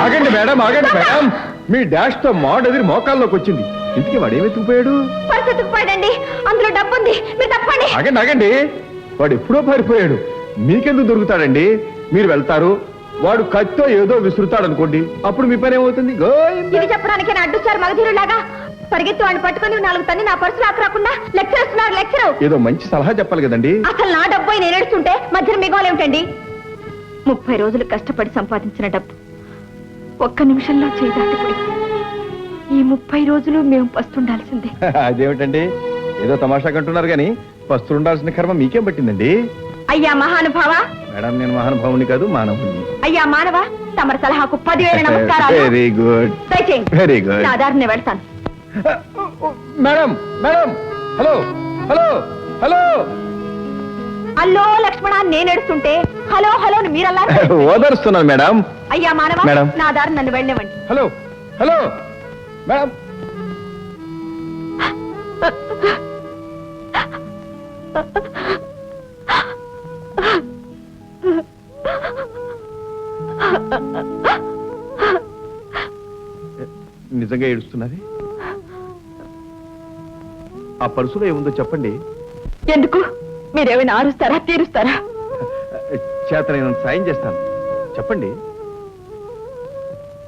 ఆగండి మేడం, ఆగండి మేడం. మీ డాష్ తో మోడ్ ఎదిరి మోకాల్లోకి వచ్చింది. ఇంటికి వాడు ఏమెత్తుకుపోయాడు? పర్సు ఎత్తుకుపోయాడండి. అందులో డబ్బు ఉంది. మీరు తప్పండి. ఆగండి ఆగండి, వాడు ఎప్పుడో పారిపోయాడు. మీకెందుకు దొరుకుతాడండి? మీరు వెళ్తారు, వాడు కత్తితో ఏదో విసురుతాడు అనుకోండి, అప్పుడు మీ పని ఏమవుతుంది? ఇది చెప్పడానికి నా అడ్డుచారు మగధీరులాగా పరిగెత్తి వాడిని పట్టుకుని 4 తన్ని నా పర్సు రాకుండా లెక్చర్ ఇస్తున్నారు. లెక్చర్ ఏదో మంచి సలహా చెప్పాలి కదండి. అసలు నా డబ్బు నేను ఏడుస్తుంటే మధ్యన మిగోలేమిటండి? 30 రోజులు కష్టపడి సంపాదించిన డబ్బు ఒక్క నిమిషంలో చేయి దాటిపోయి ఈ 30 రోజులు మేము పస్తుండాల్సిందే. అదేమిటండి, ఏదో తమాషా కంటున్నారు గాని పస్తుండాల్సిన కర్మ మీకేం పట్టిందండి? అయ్యా మహానుభావ. మేడం, నేను మహానుభావుని కాదు, మానవుని. అయ్యా మానవ, తమరి సలహాకు 10,000 నమస్కారాలు. Very good, very good. నా దారిని వెళ్తాను. Madam madam, hello hello hello. అల్లో లక్ష్మణ, నేను ఏడుస్తుంటే హలో హలో మీరల్లా ఓదరుస్తున్నాను మేడం. అయ్యా మానవ, మేడం. నా దారి నన్ను వెళ్ళనివ్వండి. Hello hello madam. నిజంగా ఏడుస్తున్నది? ఆ పర్సులో ఏముందో చెప్పండి. ఎందుకు? మీరేమైనా ఆరుస్తారా, తీరుస్తారా? చేత నేను సాయం చేస్తాను, చెప్పండి.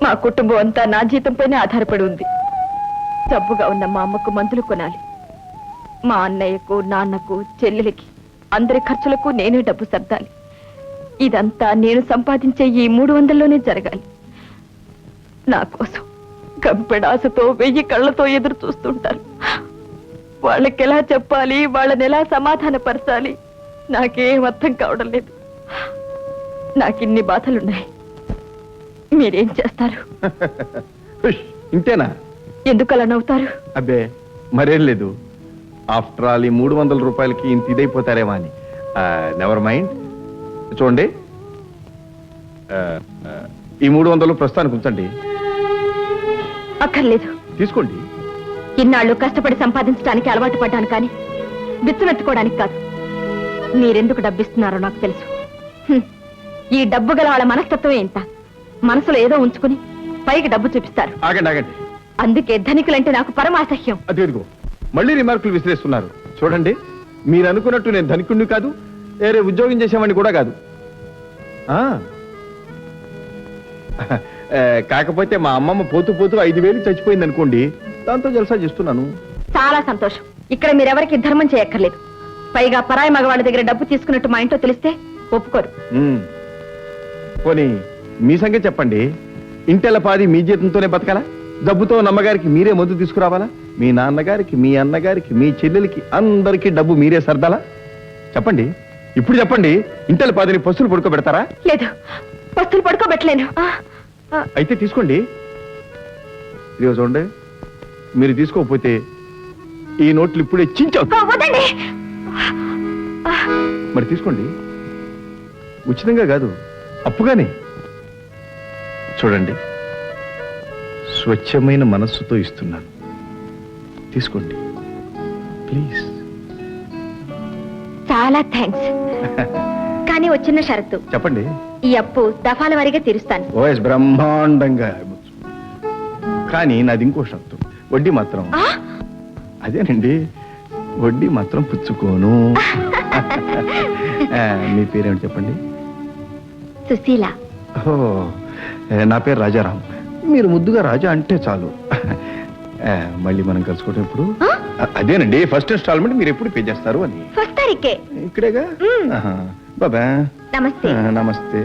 మా కుటుంబం అంతా నా జీతంపైనే ఆధారపడి ఉంది. జబ్బుగా ఉన్న మా అమ్మకు మందులు కొనాలి. మా అన్నయ్యకు, నాన్నకు, చెల్లెలికి, అందరి ఖర్చులకు నేనే డబ్బు సర్దాలి. ఇదంతా నేను సంపాదించే ఈ 300లోనే జరగాలి. నా కోసం గంపెడాసతో 1000 కళ్ళతో ఎదురు చూస్తుంటారు. వాళ్ళకెలా చెప్పాలి, వాళ్ళని ఎలా సమాధానపరచాలి నాకేం అర్థం కావడం లేదు. నాకిన్ని బాధలున్నాయి. మీరేం చేస్తారు? ఇంతేనా? ఎందుకు అలా నవ్వుతారు? అబ్బే మరేం లేదు. ఆఫ్టర్ ఆల్ ఈ 300 రూపాయలకి ఇంత ఇదైపోతారేమో అని. Never mind. చూడండి, ఈ 300 ప్రస్తుతానికి ఉంచండి. అక్కర్లేదు, తీసుకోండి. ఇన్నాళ్ళు కష్టపడి సంపాదించడానికి అలవాటు పడ్డాను, కానీ విత్తుమెత్తుకోవడానికి కాదు. మీరెందుకు డబ్బిస్తున్నారో నాకు తెలుసు. ఈ డబ్బు గల వాళ్ళ మనస్తత్వం ఎంత? మనసులో ఏదో ఉంచుకుని పైకి డబ్బు చూపిస్తారు. ఆగండి ఆగండి. అందుకే ధనికులంటే నాకు పరమాసహ్యం. అదేదిగో మళ్ళీ రిమార్కులు విసిరేస్తున్నారు. చూడండి, మీరు అనుకున్నట్టు నేను ధనికుణ్ణి కాదు, వేరే ఉద్యోగం చేసేవాడిని కూడా కాదు. కాకపోతే మా అమ్మమ్మ పోతూ పోతూ 5,000 చచ్చిపోయింది అనుకోండి, దాంతో జలసా చేస్తున్నాను. చాలా సంతోషం. ఇక్కడ మీరెవరికి ధర్మం చేయక్కర్లేదు. పైగా పరాయి మగవాళ్ళ దగ్గర డబ్బు తీసుకున్నట్టు మా ఇంట్లో తెలిస్తే ఒప్పుకోరు. పోనీ మీ సంగతి చెప్పండి. ఇంటెల పాది మీ జీతంతోనే బతకాలా? డబ్బుతో నమ్మగారికి మీరే మందు తీసుకురావాలా? మీ నాన్నగారికి, మీ అన్నగారికి, మీ చెల్లెలకి అందరికీ డబ్బు మీరే సర్దాలా? చెప్పండి, ఇప్పుడు చెప్పండి. ఇంటెల పాదిని పస్తులు పడుకోబెడతారా? లేదు, పస్తులు పడుకోబెట్టలేను. అయితే తీసుకోండి. ఇదిగో చూడండి, మీరు తీసుకోకపోతే ఈ నోట్లు ఇప్పుడే చించవుతాయి. మరి తీసుకోండి, ఉచితంగా కాదు, అప్పుగానే. చూడండి, స్వచ్ఛమైన మనస్సుతో ఇస్తున్నాను, తీసుకోండి ప్లీజ్. చాలా థ్యాంక్స్. కానీ వచ్చిన షరతు. చెప్పండి. ఈ అప్పు దఫాల వారీగా తీరుస్తాను. ఓఎస్, బ్రహ్మాండంగా. కానీ నాది ఇంకో షరతు. వడ్డీ మాత్రం అదేనండి, వడ్డీ మాత్రం పుచ్చుకోను. మీ పేరేమిటి చెప్పండి? సుశీల. ఓ, నా పేరు రాజారాం. మీరు ముద్దుగా రాజా అంటే చాలు. మళ్ళీ మనం కలుసుకోవడం ఎప్పుడు? అదేనండి, ఫస్ట్ ఇన్స్టాల్మెంట్ మీరు ఎప్పుడు పే చేస్తారు అని. ఫస్ట్ తారీఖే. ఇక్కడేగా. బాబా నమస్తే. నమస్తే.